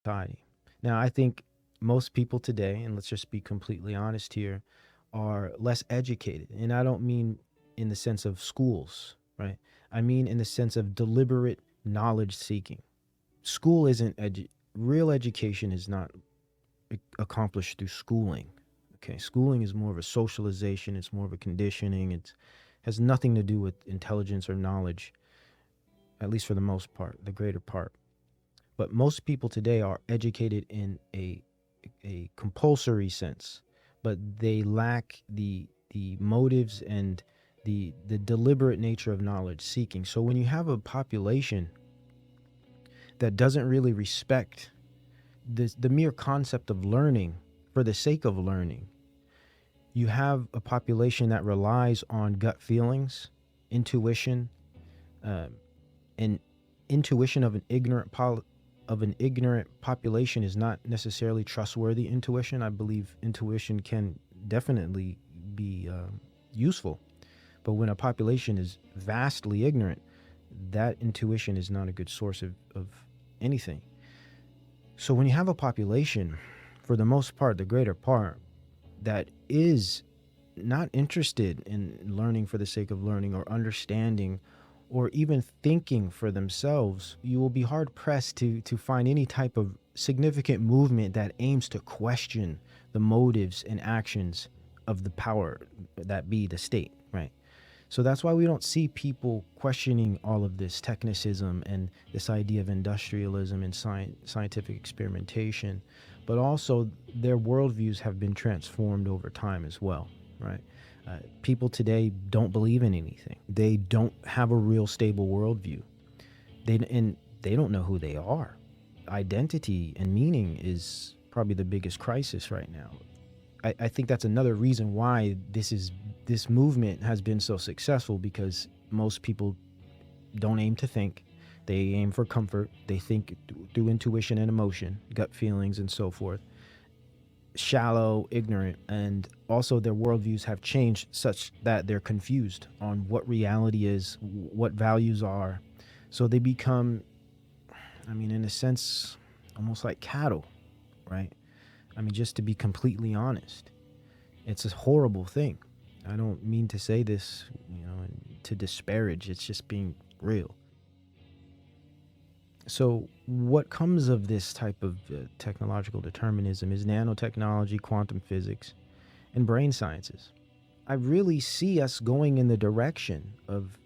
society. Now, I think most people today, and let's just be completely honest here, are less educated. And I don't mean in the sense of schools, right? I mean in the sense of deliberate knowledge seeking. School isn't real education is not accomplished through schooling. Okay, schooling is more of a socialization, it's more of a conditioning, it has nothing to do with intelligence or knowledge, at least for the most part, the greater part. But most people today are educated in a compulsory sense, but they lack the motives and the deliberate nature of knowledge seeking. So when you have a population that doesn't really respect the mere concept of learning for the sake of learning, you have a population that relies on gut feelings, intuition, and intuition of an ignorant population is not necessarily trustworthy intuition. I believe intuition can definitely be useful, but when a population is vastly ignorant, that intuition is not a good source of anything. So when you have a population, for the most part, the greater part, that is not interested in learning for the sake of learning or understanding or even thinking for themselves, you will be hard pressed to find any type of significant movement that aims to question the motives and actions of the power that be the state, right? So that's why we don't see people questioning all of this technicism and this idea of industrialism and scientific experimentation, but also their worldviews have been transformed over time as well, right? People today don't believe in anything. They don't have a real stable worldview. They don't know who they are. Identity and meaning is probably the biggest crisis right now. I think that's another reason why this movement has been so successful, because most people don't aim to think. They aim for comfort. They think through intuition and emotion, gut feelings and so forth. Shallow, ignorant, and also their worldviews have changed such that they're confused on what reality is, what values are. So they become, I mean, in a sense, almost like cattle, right? I mean, just to be completely honest, it's a horrible thing. I don't mean to say this, to disparage. It's just being real. So what comes of this type of technological determinism is nanotechnology, quantum physics, and brain sciences. I really see us going in the direction of,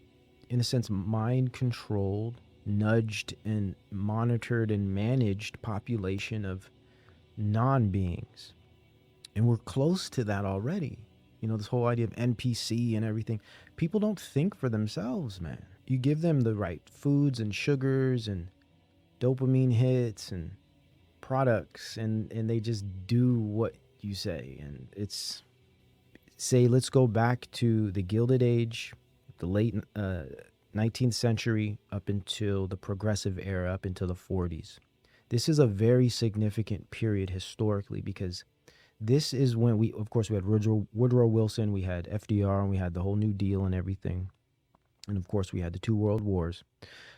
in a sense, mind-controlled, nudged, and monitored and managed population of non-beings. And we're close to that already. This whole idea of NPC and everything. People don't think for themselves, man. You give them the right foods and sugars and dopamine hits and products, and they just do what you say. And it's, say, let's go back to the Gilded Age, the late 19th century, up until the Progressive Era, up until the 40s. This is a very significant period historically, because this is when we had Woodrow Wilson, we had FDR, and we had the whole New Deal and everything. And of course, we had the 2 world wars.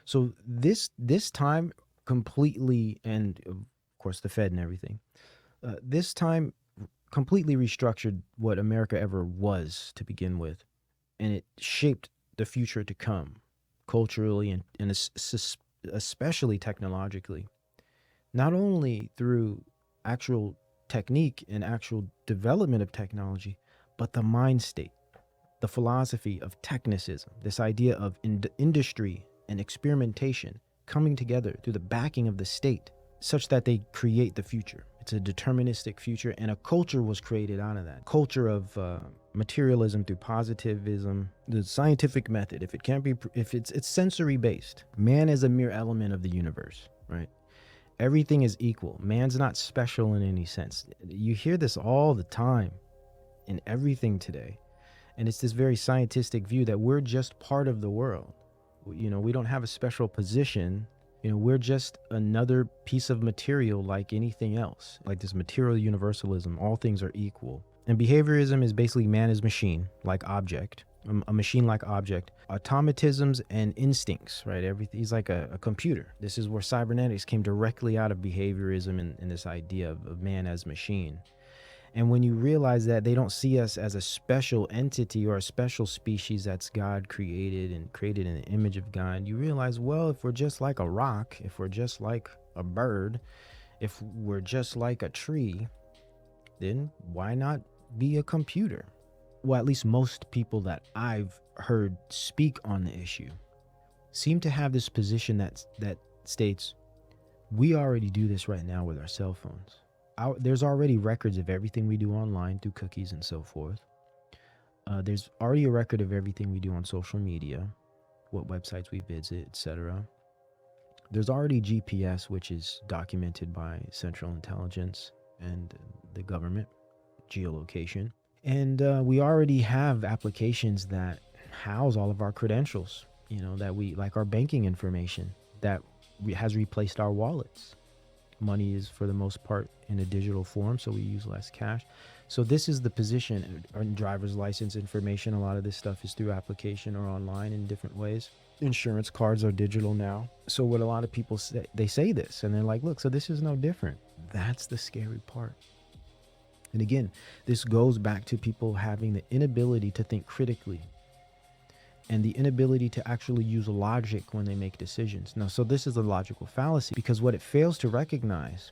So this time completely, and of course the Fed and everything, this time completely restructured what America ever was to begin with. And it shaped the future to come, culturally and especially technologically. Not only through actual technique and actual development of technology, but the mind state, the philosophy of technicism, this idea of industry and experimentation coming together through the backing of the state, such that they create the future. It's a deterministic future, and a culture was created out of that. Culture of materialism through positivism, the scientific method. If it's sensory based, man is a mere element of the universe, right? Everything is equal. Man's not special in any sense. You hear this all the time in everything today. And it's this very scientific view that we're just part of the world. We don't have a special position. We're just another piece of material like anything else. Like this material universalism, all things are equal. And behaviorism is basically man is machine, like object. a machine-like object, automatisms and instincts, right? Everything. He's like a computer. This is where cybernetics came directly out of behaviorism and this idea of man as machine. And when you realize that they don't see us as a special entity or a special species that's God created and created in the image of God, you realize, well, if we're just like a rock, if we're just like a bird, if we're just like a tree, then why not be a computer? Well, at least most people that I've heard speak on the issue seem to have this position that states, we already do this right now with our cell phones. There's already records of everything we do online through cookies and so forth. There's already a record of everything we do on social media, what websites we visit, etc. There's already GPS, which is documented by Central Intelligence and the government, geolocation. And we already have applications that house all of our credentials, that we, like our banking information, that has replaced our wallets. Money is, for the most part, in a digital form, so we use less cash. So this is the position. On driver's license information, a lot of this stuff is through application or online in different ways. Insurance cards are digital now. So what a lot of people say, they say this, and they're like, look, so this is no different. That's the scary part. And again, this goes back to people having the inability to think critically and the inability to actually use logic when they make decisions. Now, so this is a logical fallacy, because what it fails to recognize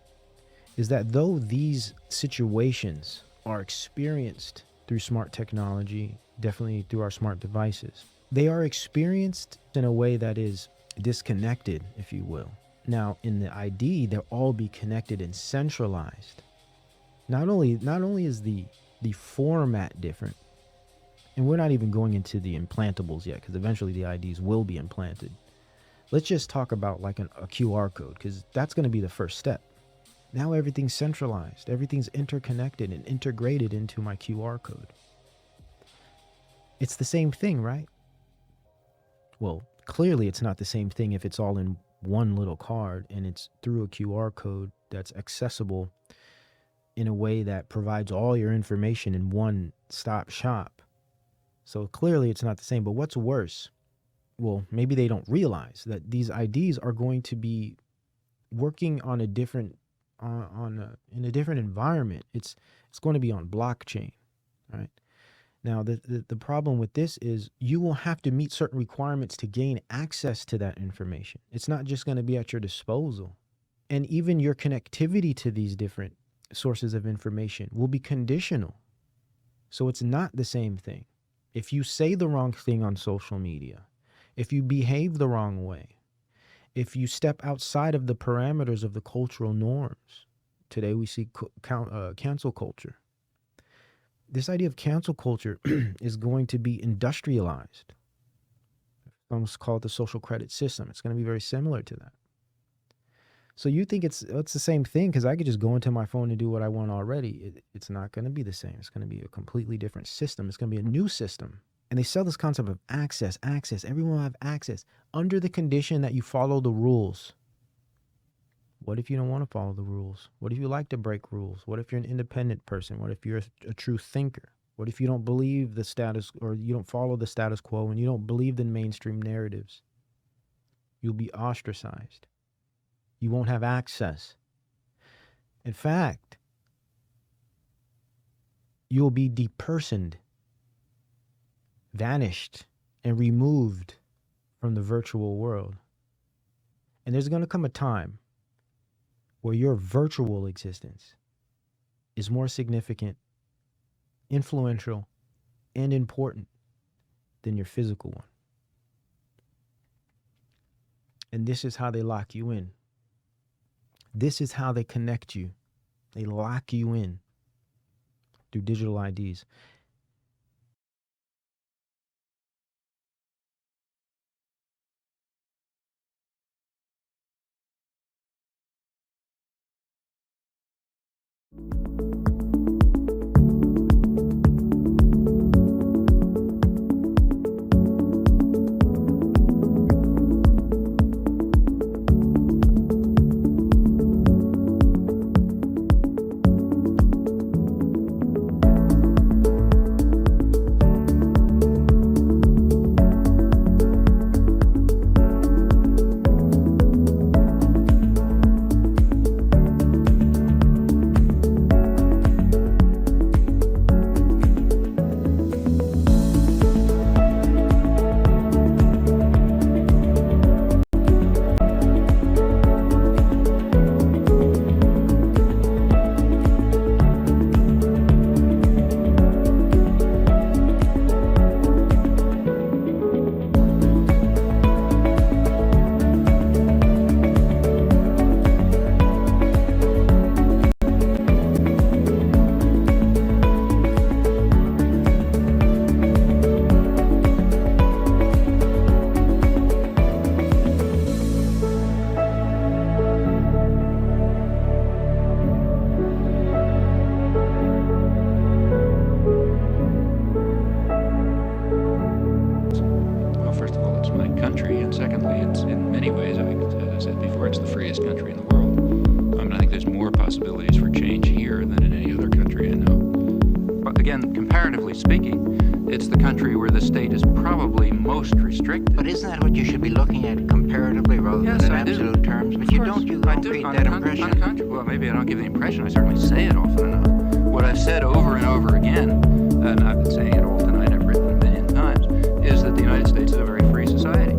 is that though these situations are experienced through smart technology, definitely through our smart devices, they are experienced in a way that is disconnected, if you will. Now, in the ID, they'll all be connected and centralized. Not only is the format different, and we're not even going into the implantables yet, because eventually the IDs will be implanted. Let's just talk about like a QR code, because that's going to be the first step. Now everything's centralized. Everything's interconnected and integrated into my QR code. It's the same thing, right? Well, clearly it's not the same thing if it's all in one little card and it's through a QR code that's accessible in a way that provides all your information in one stop shop. So clearly it's not the same. But what's worse? Well, maybe they don't realize that these IDs are going to be working on a different in a different environment. It's going to be on blockchain, right? Now the problem with this is you will have to meet certain requirements to gain access to that information. It's not just going to be at your disposal. And even your connectivity to these different sources of information will be conditional. So it's not the same thing. If you say the wrong thing on social media, if you behave the wrong way, if you step outside of the parameters of the cultural norms, today we see cancel culture. This idea of cancel culture is going to be industrialized. Some call it the social credit system. It's going to be very similar to that. So you think it's the same thing because I could just go into my phone and do what I want already. It's not going to be the same. It's going to be a completely different system. It's going to be a new system. And they sell this concept of access. Everyone will have access under the condition that you follow the rules. What if you don't want to follow the rules? What if you like to break rules? What if you're an independent person? What if you're a true thinker? What if you don't believe the status, or you don't follow the status quo, and you don't believe in mainstream narratives? You'll be ostracized. You won't have access. In fact, you'll be depersoned, vanished, and removed from the virtual world. And there's going to come a time where your virtual existence is more significant, influential, and important than your physical one. And this is how they lock you in. This is how they connect you. They lock you in through digital IDs. possibilities for change here than in any other country I know. But again, comparatively speaking, it's the country where the state is probably most restricted. But isn't that what you should be looking at comparatively rather than in absolute terms? But you don't create that impression. Well, maybe I don't give the impression. I certainly say it often enough. What I've said over and over again, and I've been saying it all tonight, I've written a million times, is that the United States is a very free society.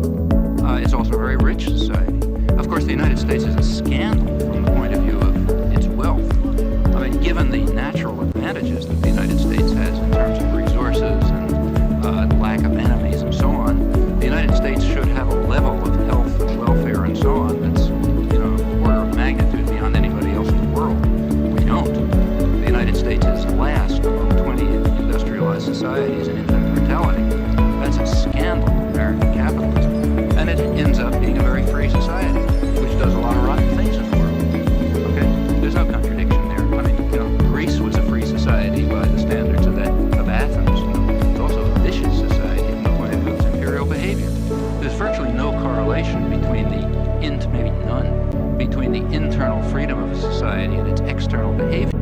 It's also a very rich society. Of course, the United States is a scandal from the point of view of its wealth. I mean, given the natural advantages that the United States has in terms of resources and lack of enemies and so on, the United States should have a level of health and welfare and so on that's, a order of magnitude beyond anybody else in the world. We don't. The United States is last among 20 industrialized societies in infant mortality. That's a scandal of American capitalism. And it ends up being a very free society, which does a lot of rotten things in the world. Okay? There's no contradiction there. I mean, Greece was a free society by the standards of Athens. It's also a vicious society from the point of view of its imperial behavior. There's virtually no correlation between maybe none, between the internal freedom of a society and its external behavior.